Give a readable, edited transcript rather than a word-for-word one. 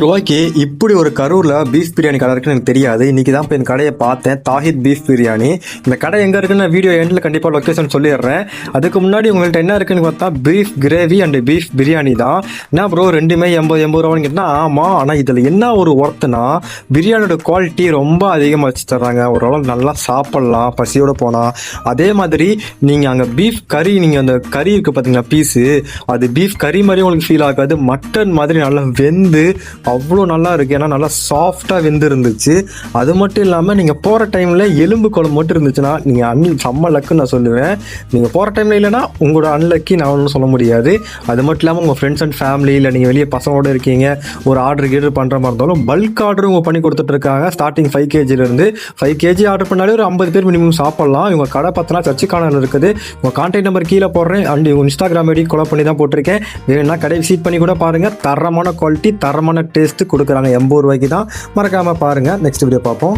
ரூபாய்க்கு இப்படி ஒரு கரூரில் பீஃப் பிரியாணி கடை இருக்குன்னு எனக்கு தெரியாது. இன்றைக்கி தான் இப்போ என் கடையை பார்த்தேன், தாஹித் பீஃப் பிரியாணி. இந்த கடை எங்கே இருக்குன்னு வீடியோ எண்டில் கண்டிப்பாக லொக்கேஷன் சொல்லிடுறேன். அதுக்கு முன்னாடி உங்கள்கிட்ட என்ன இருக்குன்னு பார்த்தா beef gravy and beef biryani தான். என்ன ப்ரோ ரெண்டுமே 80 ரூபான்னு கேட்டால் ஆமாம். ஆனால் இதில் என்ன ஒரு ஒர்த்துனா பிரியாணியோட குவாலிட்டி ரொம்ப அதிகமாக வச்சு தர்றாங்க. ஓரளவு நல்லா சாப்பிட்லாம் பசியோடு போனால். அதே மாதிரி நீங்கள் அங்கே பீஃப் கறி, நீங்கள் அந்த கறி இருக்குது பார்த்தீங்கன்னா பீஸு, அது பீஃப் கறி மாதிரி உங்களுக்கு ஃபீல் ஆகாது. மட்டன் மாதிரி நல்லா வெந்து அவ்வளோ நல்லா இருக்குது. ஏன்னா நல்லா சாஃப்டாக வெந்து இருந்துச்சு. அது மட்டும் இல்லாமல் நீங்கள் போகிற டைமில் எலும்பு குழம்பு மட்டும் இருந்துச்சுன்னா நீங்கள் செம்ம லக்குன்னு நான் சொல்லுவேன். நீங்கள் போகிற டைமில் இல்லைனா உங்களோட அன்லக்கி நான் ஒன்றும் சொல்ல முடியாது. அது மட்டும் இல்லாமல் உங்கள் ஃப்ரெண்ட்ஸ் அண்ட் ஃபேமிலி இல்லை நீங்கள் வெளியே பசங்களோடு இருக்கீங்க, ஒரு ஆர்டர் பண்ணுற மாதிரி இருந்தாலும் பல்க் ஆர்டரும் இவங்க பண்ணி கொடுத்துட்ருக்காங்க. ஸ்டார்டிங் 5 kgலேருந்து 5 kg ஆர்டர் பண்ணாலே ஒரு 50 பேர் மினிமம் சாப்பிட்லாம். இவங்க கடை பார்த்தனா சர்ச்சுக்கான இருக்குது. உங்கள் கான்டாக்ட் நம்பர் கீழே போடுறேன். அண்ட் இவங்க இன்ஸ்டாகிராம் ஐடி கொலை பண்ணி தான் போட்டிருக்கேன். வேணும்னா கடை விசிட் பண்ணி கூட பாருங்கள். தரமான குவாலிட்டி, தரமான டேஸ்ட்டு கொடுக்குறாங்க. 80 ரூபாய்க்கு தான். மறக்காமல் பாருங்கள். நெக்ஸ்ட் வீடியோ பார்ப்போம்.